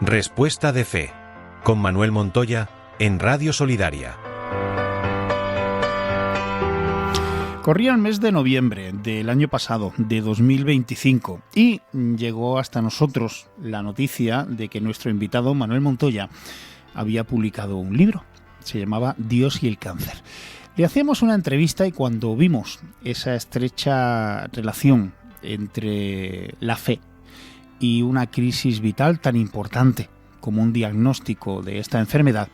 Respuesta de Fe, con Manuel Montoya en Radio Solidaria. Corría el mes de noviembre del año pasado, de 2025, y llegó hasta nosotros la noticia de que nuestro invitado Manuel Montoya había publicado un libro. Se llamaba Dios y el cáncer. Le hacíamos una entrevista y cuando vimos esa estrecha relación entre la fe y una crisis vital tan importante como un diagnóstico de esta enfermedad,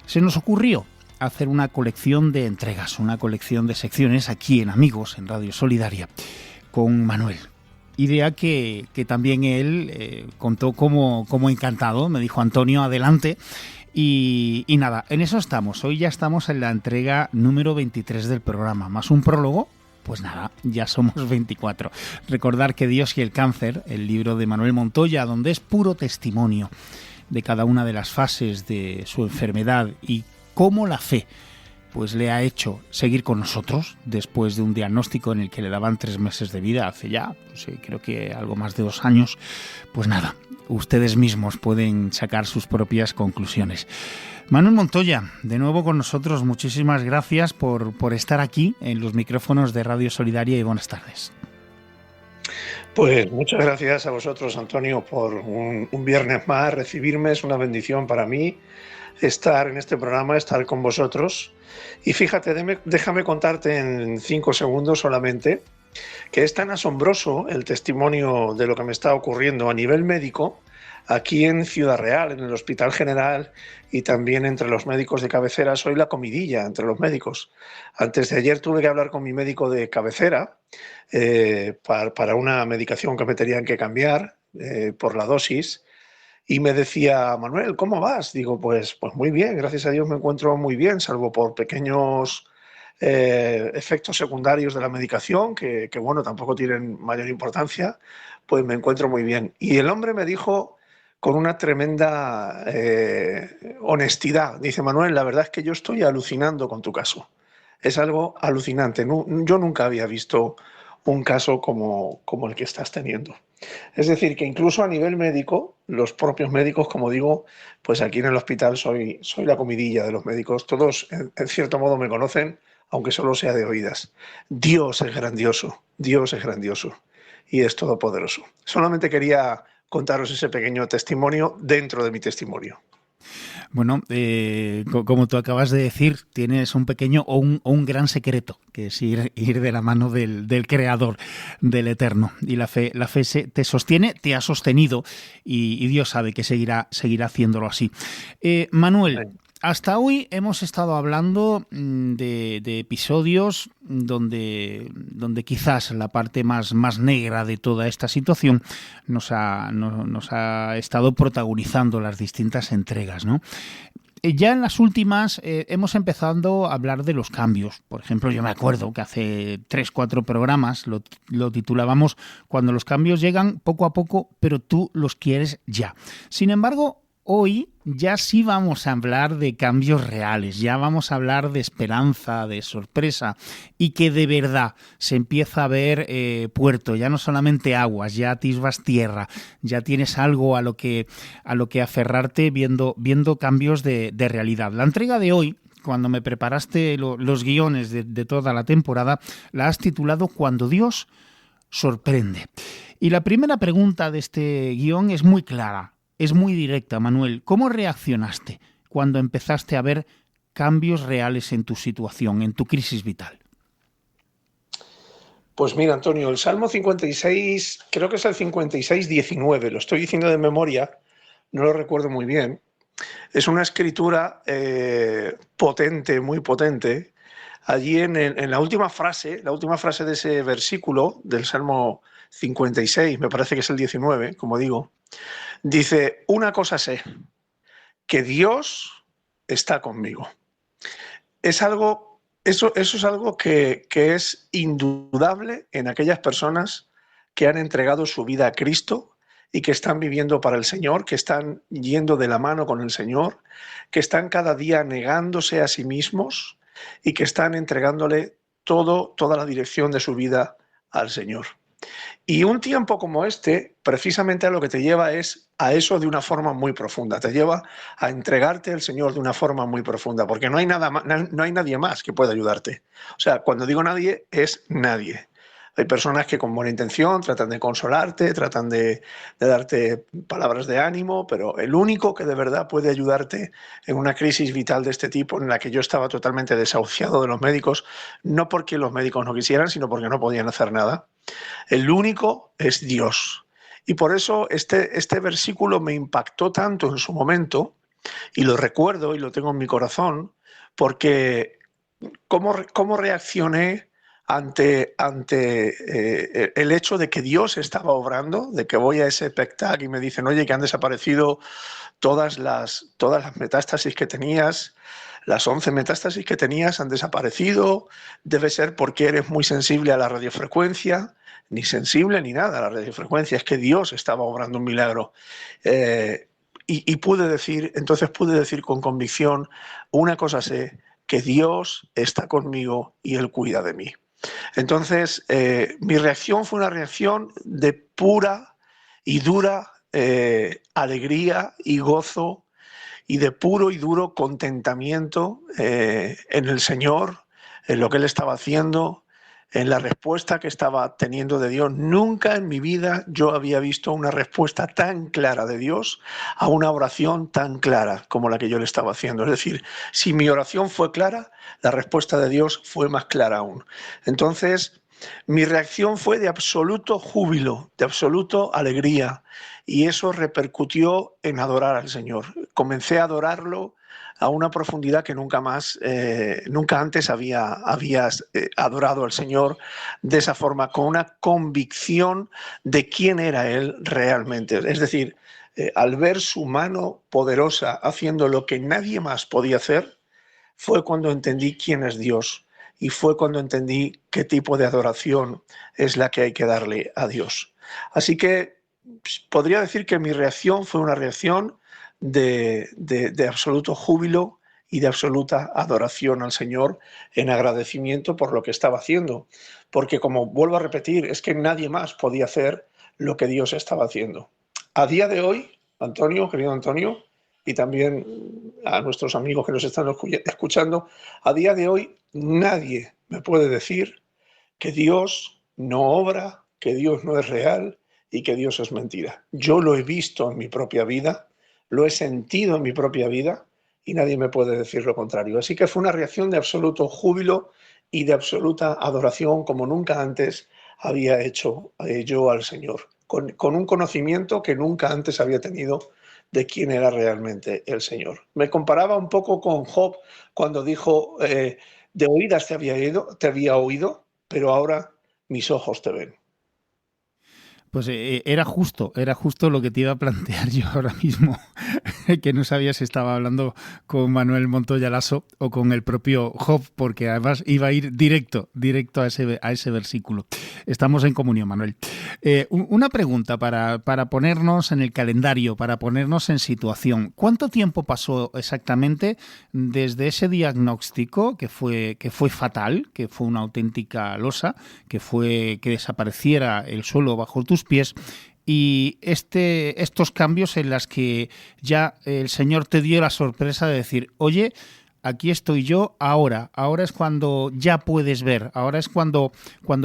se nos ocurrió hacer una colección de entregas, una colección de secciones aquí en Amigos, en Radio Solidaria, con Manuel. Idea que también él contó como encantado, me dijo: Antonio, adelante. Y nada, en eso estamos. Hoy ya estamos en la entrega número 23 del programa, más un prólogo. Pues nada, ya somos 24. Recordar que Dios y el cáncer, el libro de Manuel Montoya, donde es puro testimonio de cada una de las fases de su enfermedad y cómo la fe pues le ha hecho seguir con nosotros después de un diagnóstico en el que le daban 3 meses de vida hace ya, creo que algo más de 2 años. Pues nada, ustedes mismos pueden sacar sus propias conclusiones. Manuel Montoya, de nuevo con nosotros, muchísimas gracias por estar aquí en los micrófonos de Radio Solidaria y buenas tardes. Pues muchas gracias a vosotros, Antonio, por un viernes más recibirme. Es una bendición para mí estar en este programa, estar con vosotros. Y fíjate, déjame contarte en 5 segundos solamente que es tan asombroso el testimonio de lo que me está ocurriendo a nivel médico aquí en Ciudad Real, en el Hospital General, y también entre los médicos de cabecera. Soy la comidilla entre los médicos. Antes de ayer tuve que hablar con mi médico de cabecera para una medicación que me tenían que cambiar por la dosis. Y me decía: Manuel, ¿cómo vas? Digo, pues muy bien, gracias a Dios me encuentro muy bien, salvo por pequeños efectos secundarios de la medicación, que bueno, tampoco tienen mayor importancia, pues me encuentro muy bien. Y el hombre me dijo con una tremenda honestidad, dice: Manuel, la verdad es que yo estoy alucinando con tu caso. Es algo alucinante. Yo nunca había visto un caso como el que estás teniendo. Es decir, que incluso a nivel médico, los propios médicos, como digo, pues aquí en el hospital soy la comidilla de los médicos. Todos, en cierto modo, me conocen, aunque solo sea de oídas. Dios es grandioso y es todopoderoso. Solamente quería contaros ese pequeño testimonio dentro de mi testimonio. Bueno, como tú acabas de decir, tienes un pequeño o un gran secreto, que es ir de la mano del Creador, del Eterno. Y la fe te sostiene, te ha sostenido y Dios sabe que seguirá haciéndolo así. Manuel, hasta hoy hemos estado hablando de episodios donde quizás la parte más negra de toda esta situación nos ha estado protagonizando las distintas entregas, ¿no? Ya en las últimas hemos empezado a hablar de los cambios. Por ejemplo, yo me acuerdo que hace 3-4 programas lo titulábamos Cuando los cambios llegan poco a poco, pero tú los quieres ya. Sin embargo, hoy ya sí vamos a hablar de cambios reales, ya vamos a hablar de esperanza, de sorpresa y que de verdad se empieza a ver puerto, ya no solamente aguas, ya atisbas tierra, ya tienes algo a lo que aferrarte viendo cambios de realidad. La entrega de hoy, cuando me preparaste los guiones de toda la temporada, la has titulado Cuando Dios sorprende. Y la primera pregunta de este guión es muy clara. Es muy directa, Manuel. ¿Cómo reaccionaste cuando empezaste a ver cambios reales en tu situación, en tu crisis vital? Pues mira, Antonio, el Salmo 56, creo que es el 56:19, lo estoy diciendo de memoria, no lo recuerdo muy bien. Es una escritura potente, muy potente. Allí en la última frase de ese versículo del Salmo 56, me parece que es el 19, como digo, dice: una cosa sé, que Dios está conmigo. Eso es algo que es indudable en aquellas personas que han entregado su vida a Cristo y que están viviendo para el Señor, que están yendo de la mano con el Señor, que están cada día negándose a sí mismos y que están entregándole toda la dirección de su vida al Señor. Y un tiempo como este, precisamente a lo que te lleva es a eso de una forma muy profunda, te lleva a entregarte al Señor de una forma muy profunda, porque no hay, no hay nadie más que pueda ayudarte. O sea, cuando digo nadie, es nadie. Hay personas que con buena intención tratan de consolarte, tratan de darte palabras de ánimo, pero el único que de verdad puede ayudarte en una crisis vital de este tipo, en la que yo estaba totalmente desahuciado de los médicos, no porque los médicos no quisieran, sino porque no podían hacer nada, el único es Dios. Y por eso este versículo me impactó tanto en su momento, y lo recuerdo y lo tengo en mi corazón, porque cómo reaccioné ante el hecho de que Dios estaba obrando, de que voy a ese PECTAC y me dicen, oye, que han desaparecido todas las metástasis que tenías, las 11 metástasis que tenías han desaparecido, debe ser porque eres muy sensible a la radiofrecuencia, ni sensible ni nada a la radiofrecuencia, es que Dios estaba obrando un milagro. Entonces pude decir con convicción, una cosa sé, que Dios está conmigo y Él cuida de mí. Entonces, mi reacción fue una reacción de pura y dura alegría y gozo y de puro y duro contentamiento en el Señor, en lo que Él estaba haciendo, en la respuesta que estaba teniendo de Dios. Nunca en mi vida yo había visto una respuesta tan clara de Dios a una oración tan clara como la que yo le estaba haciendo. Es decir, si mi oración fue clara, la respuesta de Dios fue más clara aún. Entonces, mi reacción fue de absoluto júbilo, de absoluto alegría, y eso repercutió en adorar al Señor. Comencé a adorarlo a una profundidad que nunca antes había adorado al Señor de esa forma, con una convicción de quién era Él realmente. Es decir, al ver su mano poderosa haciendo lo que nadie más podía hacer, fue cuando entendí quién es Dios y fue cuando entendí qué tipo de adoración es la que hay que darle a Dios. Así que podría decir que mi reacción fue una reacción de absoluto júbilo y de absoluta adoración al Señor en agradecimiento por lo que estaba haciendo. Porque, como vuelvo a repetir, es que nadie más podía hacer lo que Dios estaba haciendo. A día de hoy, Antonio, querido Antonio, y también a nuestros amigos que nos están escuchando, a día de hoy nadie me puede decir que Dios no obra, que Dios no es real y que Dios es mentira. Yo lo he visto en mi propia vida, lo he sentido en mi propia vida y nadie me puede decir lo contrario. Así que fue una reacción de absoluto júbilo y de absoluta adoración como nunca antes había hecho yo al Señor, con un conocimiento que nunca antes había tenido de quién era realmente el Señor. Me comparaba un poco con Job cuando dijo, de oídas te había oído, pero ahora mis ojos te ven. Pues era justo lo que te iba a plantear yo ahora mismo, que no sabía si estaba hablando con Manuel Montoya Lasso o con el propio Job, porque además iba a ir directo a ese versículo. Estamos en comunión, Manuel. Una pregunta para ponernos en el calendario, para ponernos en situación. ¿Cuánto tiempo pasó exactamente desde ese diagnóstico que fue fatal, que fue una auténtica losa, que fue que desapareciera el suelo bajo tus pies, y estos cambios en las que ya el Señor te dio la sorpresa de decir, oye, aquí estoy yo ahora es cuando ya puedes ver, ahora es cuando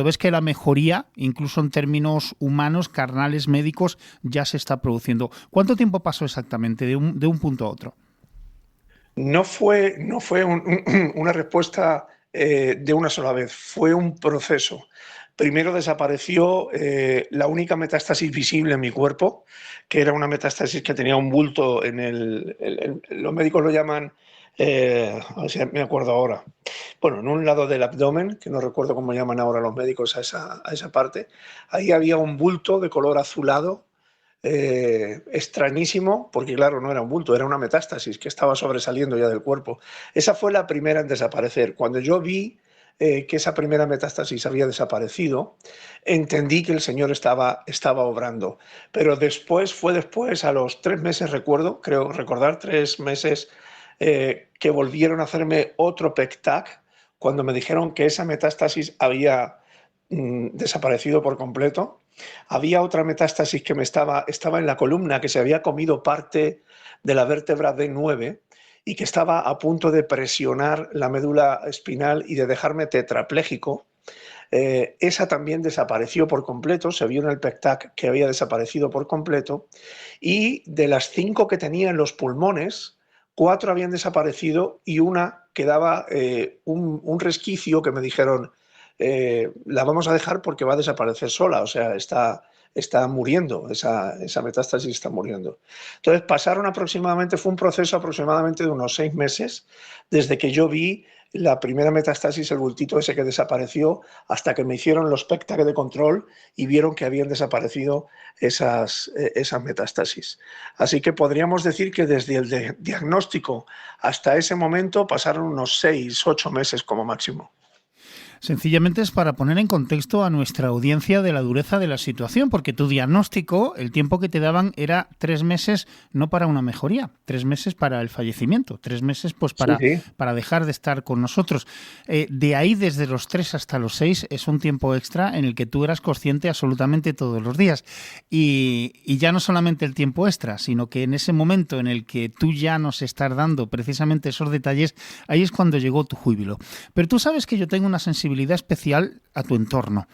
ves que la mejoría, incluso en términos humanos, carnales, médicos, ya se está produciendo? ¿Cuánto tiempo pasó exactamente de un punto a otro? No fue una respuesta de una sola vez, fue un proceso. Primero desapareció la única metástasis visible en mi cuerpo, que era una metástasis que tenía un bulto los médicos lo llaman, a ver si me acuerdo ahora, bueno, en un lado del abdomen, que no recuerdo cómo llaman ahora los médicos a esa parte, ahí había un bulto de color azulado, extrañísimo, porque claro, no era un bulto, era una metástasis que estaba sobresaliendo ya del cuerpo. Esa fue la primera en desaparecer. Cuando yo vi que esa primera metástasis había desaparecido, entendí que el Señor estaba obrando. Pero fue después, a los 3 meses, creo recordar 3 meses, que volvieron a hacerme otro PECTAC, cuando me dijeron que esa metástasis había desaparecido por completo. Había otra metástasis que estaba en la columna, que se había comido parte de la vértebra D9 y que estaba a punto de presionar la médula espinal y de dejarme tetrapléjico. Esa también desapareció por completo, se vio en el PET-TAC que había desaparecido por completo, y de las 5 que tenía en los pulmones, 4 habían desaparecido y una quedaba un resquicio que me dijeron, la vamos a dejar porque va a desaparecer sola, o sea, está muriendo, esa metástasis está muriendo. Entonces fue un proceso aproximadamente de unos 6 meses desde que yo vi la primera metástasis, el bultito ese que desapareció, hasta que me hicieron los PET-TAC de control y vieron que habían desaparecido esas metástasis. Así que podríamos decir que desde el diagnóstico hasta ese momento pasaron unos 6, 8 meses como máximo. Sencillamente es para poner en contexto a nuestra audiencia de la dureza de la situación, porque tu diagnóstico, el tiempo que te daban era 3 meses, no para una mejoría, 3 meses para el fallecimiento, 3 meses pues para dejar de estar con nosotros. De ahí, desde los 3 hasta los 6, es un tiempo extra en el que tú eras consciente absolutamente todos los días. Y ya no solamente el tiempo extra, sino que en ese momento en el que tú ya nos estás dando precisamente esos detalles, ahí es cuando llegó tu júbilo. Pero tú sabes que yo tengo una sensibilidad especial a tu entorno,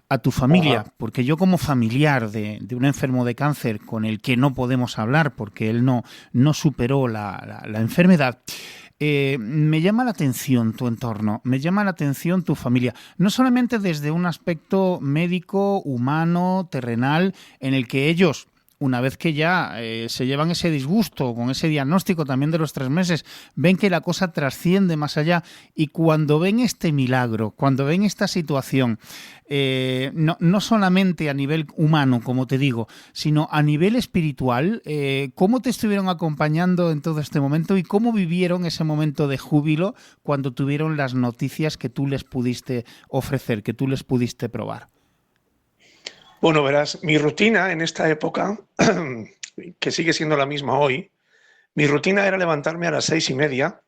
a tu familia, porque yo como familiar de un enfermo de cáncer con el que no podemos hablar porque él no superó la enfermedad, me llama la atención tu entorno, me llama la atención tu familia, no solamente desde un aspecto médico, humano, terrenal, en el que ellos, una vez que ya se llevan ese disgusto con ese diagnóstico también de los 3 meses, ven que la cosa trasciende más allá y cuando ven este milagro, cuando ven esta situación, no solamente a nivel humano, como te digo, sino a nivel espiritual, ¿cómo te estuvieron acompañando en todo este momento y cómo vivieron ese momento de júbilo cuando tuvieron las noticias que tú les pudiste ofrecer, que tú les pudiste probar? Bueno, verás, mi rutina en esta época, que sigue siendo la misma hoy, mi rutina era levantarme a las 6:30.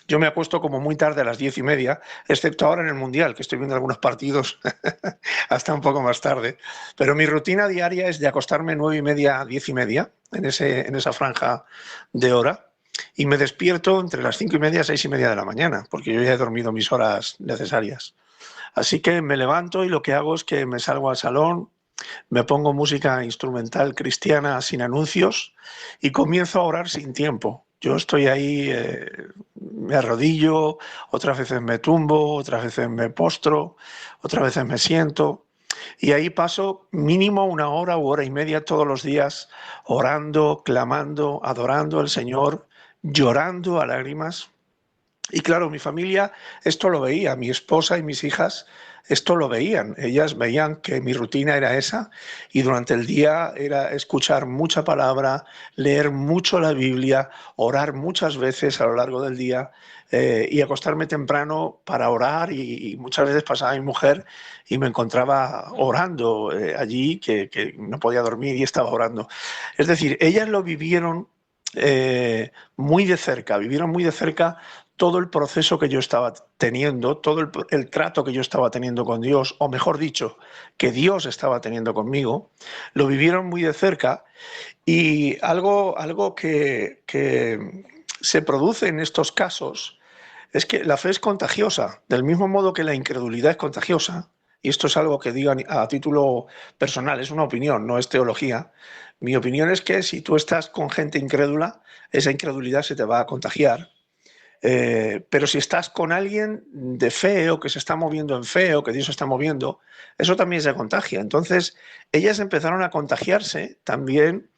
Yo me acuesto como muy tarde a las 10:30, excepto ahora en el Mundial, que estoy viendo algunos partidos hasta un poco más tarde. Pero mi rutina diaria es de acostarme 9:30, 10:30, en esa franja de hora, y me despierto entre las 5:30 y 6:30 de la mañana, porque yo ya he dormido mis horas necesarias. Así que me levanto y lo que hago es que me salgo al salón, me pongo música instrumental cristiana sin anuncios y comienzo a orar sin tiempo. Yo estoy ahí, me arrodillo, otras veces me tumbo, otras veces me postro, otras veces me siento. Y ahí paso mínimo 1 hora u 1 hora y media todos los días orando, clamando, adorando al Señor, llorando a lágrimas. Y claro, mi familia esto lo veía, mi esposa y mis hijas esto lo veían. Ellas veían que mi rutina era esa y durante el día era escuchar mucha palabra, leer mucho la Biblia, orar muchas veces a lo largo del día y acostarme temprano para orar y muchas veces pasaba mi mujer y me encontraba orando allí, que no podía dormir y estaba orando. Es decir, ellas lo vivieron muy de cerca, vivieron muy de cerca todo el proceso que yo estaba teniendo, todo el trato que yo estaba teniendo con Dios, o mejor dicho, que Dios estaba teniendo conmigo, lo vivieron muy de cerca y algo que se produce en estos casos es que la fe es contagiosa, del mismo modo que la incredulidad es contagiosa, y esto es algo que digo a título personal, es una opinión, no es teología. Mi opinión es que si tú estás con gente incrédula, esa incredulidad se te va a contagiar. Pero si estás con alguien de fe o que se está moviendo en fe o que Dios se está moviendo, eso también se contagia. Entonces, ellas empezaron a contagiarse también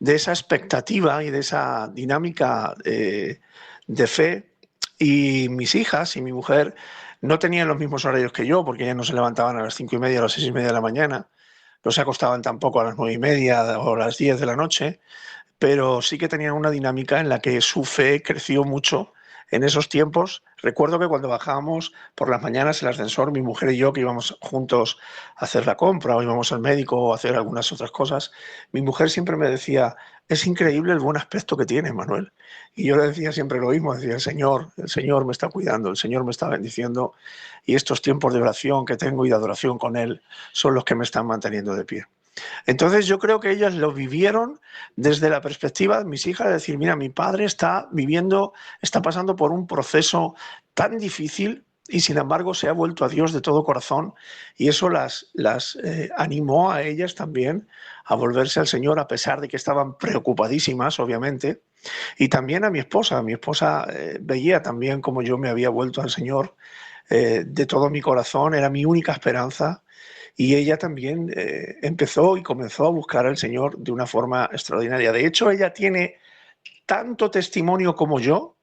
de esa expectativa y de esa dinámica de fe. Y mis hijas y mi mujer no tenían los mismos horarios que yo, porque ellas no se levantaban a las 5:30 o a las 6:30 de la mañana, no se acostaban tampoco a las 9:30 o a las 10 de la noche, pero sí que tenían una dinámica en la que su fe creció mucho en esos tiempos, recuerdo que cuando bajábamos por las mañanas el ascensor, mi mujer y yo, que íbamos juntos a hacer la compra o íbamos al médico o a hacer algunas otras cosas, mi mujer siempre me decía, es increíble el buen aspecto que tienes, Manuel. Y yo le decía siempre lo mismo, decía, el Señor me está cuidando, el Señor me está bendiciendo y estos tiempos de oración que tengo y de adoración con Él son los que me están manteniendo de pie. Entonces yo creo que ellas lo vivieron desde la perspectiva de mis hijas, de decir, mira, mi padre está pasando por un proceso tan difícil y sin embargo se ha vuelto a Dios de todo corazón y eso las animó a ellas también a volverse al Señor a pesar de que estaban preocupadísimas, obviamente, y también a mi esposa. Mi esposa veía también como yo me había vuelto al Señor de todo mi corazón, era mi única esperanza. Y ella también empezó y comenzó a buscar al Señor de una forma extraordinaria. De hecho, ella tiene tanto testimonio como yo,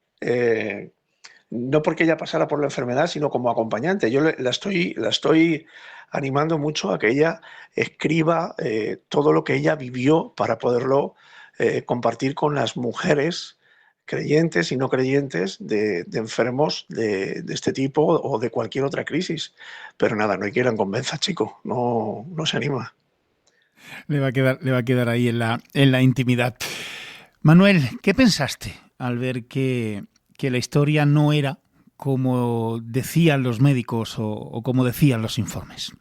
no porque ella pasara por la enfermedad, sino como acompañante. Yo la estoy animando mucho a que ella escriba todo lo que ella vivió para poderlo compartir con las mujeres creyentes y no creyentes de enfermos de este tipo o de cualquier otra crisis. Pero nada, no hay quien la convenza, chico, no se anima. Le va a quedar ahí en la intimidad. Manuel, ¿qué pensaste al ver que la historia no era como decían los médicos o como decían los informes?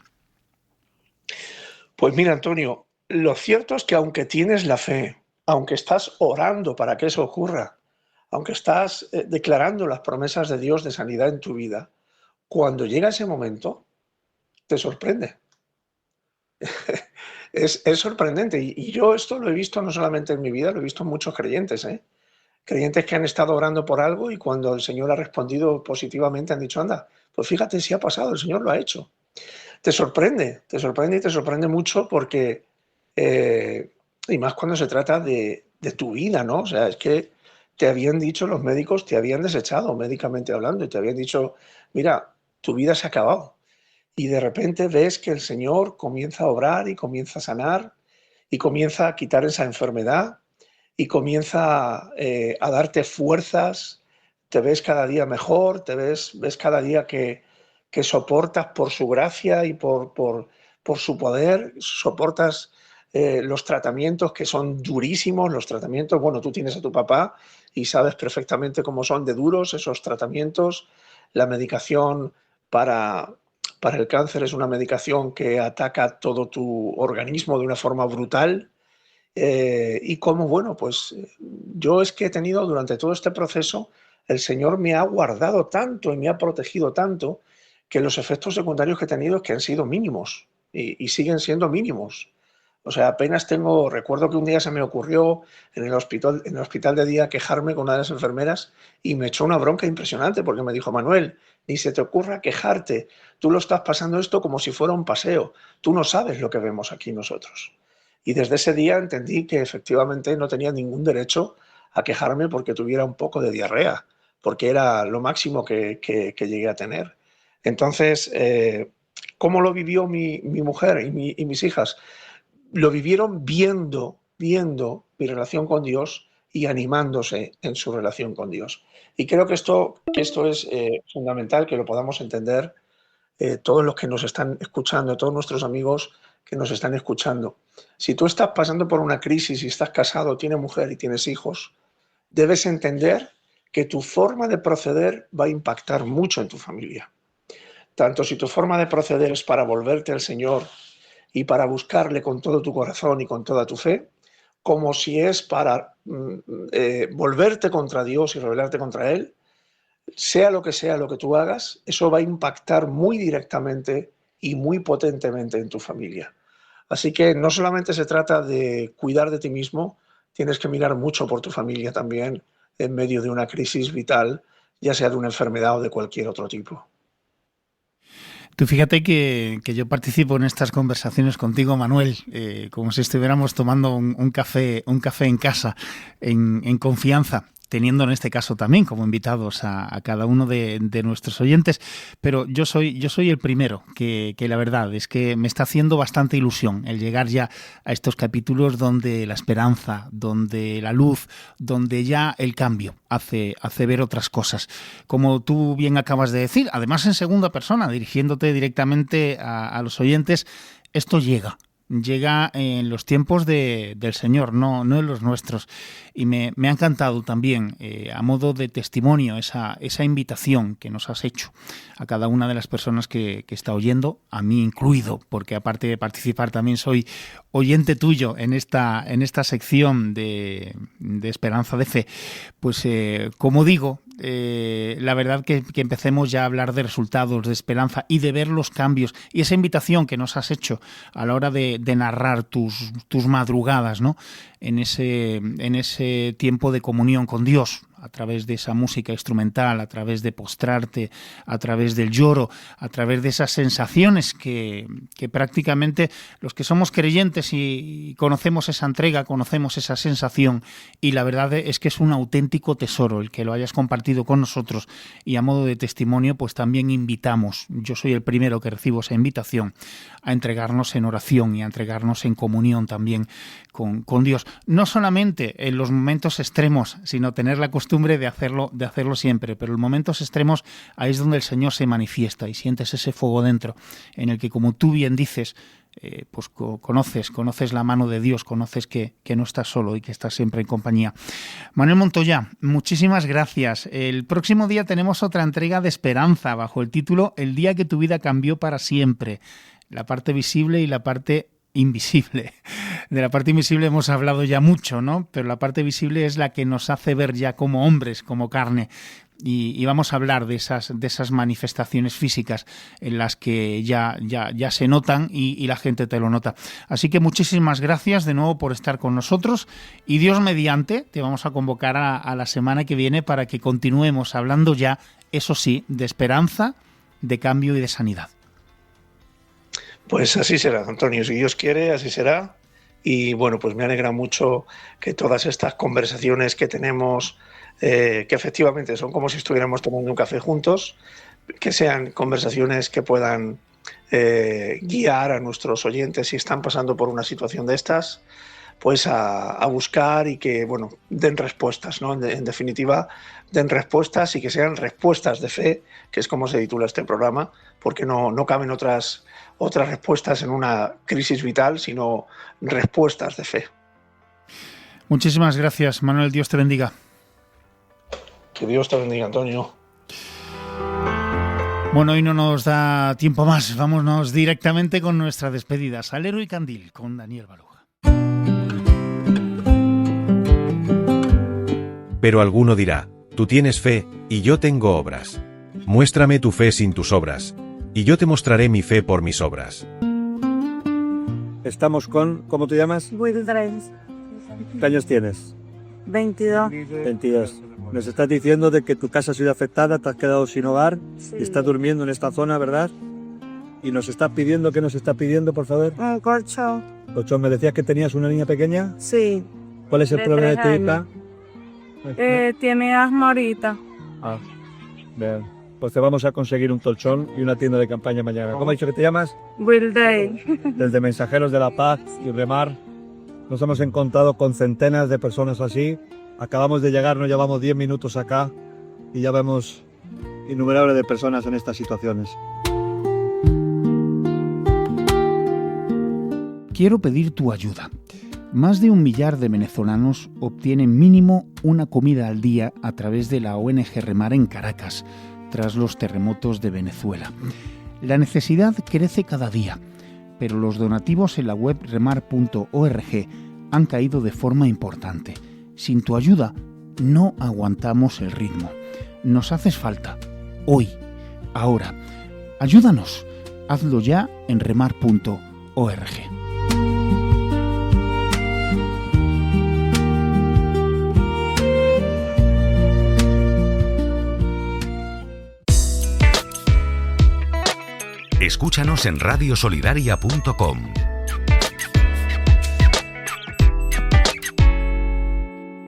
Pues mira, Antonio, lo cierto es que aunque tienes la fe, aunque estás orando para que eso ocurra, aunque estás declarando las promesas de Dios de sanidad en tu vida, cuando llega ese momento, te sorprende. Es sorprendente. Y yo esto lo he visto no solamente en mi vida, lo he visto en muchos creyentes, creyentes que han estado orando por algo y cuando el Señor ha respondido positivamente han dicho, anda, pues fíjate si ha pasado, el Señor lo ha hecho. Te sorprende y te sorprende mucho porque, y más cuando se trata de tu vida, ¿no? O sea, es que te habían dicho los médicos, te habían desechado médicamente hablando y te habían dicho, mira, tu vida se ha acabado. Y de repente ves que el Señor comienza a obrar y comienza a sanar y comienza a quitar esa enfermedad y comienza a darte fuerzas, te ves cada día mejor, ves cada día que soportas por su gracia y por su poder, soportas los tratamientos que son durísimos, los tratamientos, bueno, tú tienes a tu papá y sabes perfectamente cómo son de duros esos tratamientos, la medicación para el cáncer es una medicación que ataca todo tu organismo de una forma brutal. Y cómo, bueno, pues yo es que he tenido durante todo este proceso, el Señor me ha guardado tanto y me ha protegido tanto que los efectos secundarios que he tenido es que han sido mínimos y siguen siendo mínimos. O sea, apenas recuerdo que un día se me ocurrió en el hospital de día quejarme con una de las enfermeras y me echó una bronca impresionante porque me dijo, Manuel, ni se te ocurra quejarte, tú lo estás pasando esto como si fuera un paseo, tú no sabes lo que vemos aquí nosotros. Y desde ese día entendí que efectivamente no tenía ningún derecho a quejarme porque tuviera un poco de diarrea, porque era lo máximo que llegué a tener. Entonces, ¿cómo lo vivió mi mujer y mis hijas? Lo vivieron viendo mi relación con Dios y animándose en su relación con Dios. Y creo que esto es fundamental que lo podamos entender todos los que nos están escuchando, todos nuestros amigos que nos están escuchando. Si tú estás pasando por una crisis y estás casado, tienes mujer y tienes hijos, debes entender que tu forma de proceder va a impactar mucho en tu familia. Tanto si tu forma de proceder es para volverte al Señor y para buscarle con todo tu corazón y con toda tu fe, como si es para volverte contra Dios y rebelarte contra Él, sea lo que tú hagas, eso va a impactar muy directamente y muy potentemente en tu familia. Así que no solamente se trata de cuidar de ti mismo, tienes que mirar mucho por tu familia también en medio de una crisis vital, ya sea de una enfermedad o de cualquier otro tipo. Tú fíjate que yo participo en estas conversaciones contigo, Manuel, como si estuviéramos tomando un café en casa, en confianza. teniendo en este caso también como invitados a cada uno de nuestros oyentes, pero yo soy el primero que la verdad es que me está haciendo bastante ilusión el llegar ya a estos capítulos donde la esperanza, donde la luz, donde ya el cambio hace ver otras cosas. Como tú bien acabas de decir, además en segunda persona, dirigiéndote directamente a los oyentes, esto llega en los tiempos del Señor, no en los nuestros. Y me ha encantado también, a modo de testimonio, esa invitación que nos has hecho a cada una de las personas que está oyendo, a mí incluido, porque aparte de participar también soy oyente tuyo en esta sección de Esperanza de Fe. Pues como digo, la verdad que empecemos ya a hablar de resultados, de esperanza y de ver los cambios, y esa invitación que nos has hecho a la hora de narrar tus madrugadas, ¿no? En ese tiempo de comunión con Dios, a través de esa música instrumental, a través de postrarte, a través del lloro, a través de esas sensaciones que prácticamente los que somos creyentes y conocemos esa entrega, conocemos esa sensación, y la verdad es que es un auténtico tesoro el que lo hayas compartido con nosotros, y a modo de testimonio pues también invitamos, yo soy el primero que recibo esa invitación, a entregarnos en oración y a entregarnos en comunión también con Dios, no solamente en los momentos extremos, sino tener la costumbre de hacerlo siempre, pero en momentos extremos ahí es donde el Señor se manifiesta y sientes ese fuego dentro, en el que, como tú bien dices, pues conoces la mano de Dios, conoces que no estás solo y que estás siempre en compañía. Manuel Montoya, muchísimas gracias. El próximo día tenemos otra entrega de Esperanza bajo el título El día que tu vida cambió para siempre, la parte visible y la parte invisible. De la parte invisible hemos hablado ya mucho, ¿no? Pero la parte visible es la que nos hace ver ya como hombres, como carne. Y vamos a hablar de esas manifestaciones físicas en las que ya se notan y la gente te lo nota. Así que muchísimas gracias de nuevo por estar con nosotros, y Dios mediante te vamos a convocar a la semana que viene para que continuemos hablando ya, eso sí, de esperanza, de cambio y de sanidad. Pues así será, Antonio, si Dios quiere, así será. Y bueno, pues me alegra mucho que todas estas conversaciones que tenemos, que efectivamente son como si estuviéramos tomando un café juntos, que sean conversaciones que puedan guiar a nuestros oyentes si están pasando por una situación de estas, pues a buscar y que, bueno, den respuestas, ¿no? En definitiva, den respuestas y que sean respuestas de fe, que es como se titula este programa, porque no caben otras respuestas en una crisis vital, sino respuestas de fe. Muchísimas gracias, Manuel. Dios te bendiga. Que Dios te bendiga, Antonio. Bueno, hoy no nos da tiempo más. Vámonos directamente con nuestra despedida. Salero y Candil, con Daniel Baluja. Pero alguno dirá, tú tienes fe, y yo tengo obras. Muéstrame tu fe sin tus obras, y yo te mostraré mi fe por mis obras. Estamos con... ¿Cómo te llamas? Wildrens, ¿Qué años tienes? 22. 22. Nos estás diciendo de que tu casa ha sido afectada, te has quedado sin hogar, Sí. y estás durmiendo en esta zona, ¿verdad? Y nos estás pidiendo, ¿qué nos estás pidiendo, por favor? Un colchón. Colchón, me decías que tenías una niña pequeña. Sí. ¿Cuál es el De problema de 3 tu hija? Tiene asma ahorita. Ah, bien. Pues te vamos a conseguir un colchón y una tienda de campaña mañana. ¿Cómo has dicho que te llamas? Wildale. Desde Mensajeros de la Paz y Remar nos hemos encontrado con centenas de personas así. Acabamos de llegar, nos llevamos 10 minutos acá y ya vemos innumerables de personas en estas situaciones. Quiero pedir tu ayuda. Más de 1 millar de venezolanos obtienen mínimo una comida al día a través de la ONG Remar en Caracas, tras los terremotos de Venezuela. La necesidad crece cada día, pero los donativos en la web remar.org han caído de forma importante. Sin tu ayuda, no aguantamos el ritmo. Nos haces falta. Hoy, ahora. Ayúdanos. Hazlo ya en remar.org. Escúchanos en radiosolidaria.com.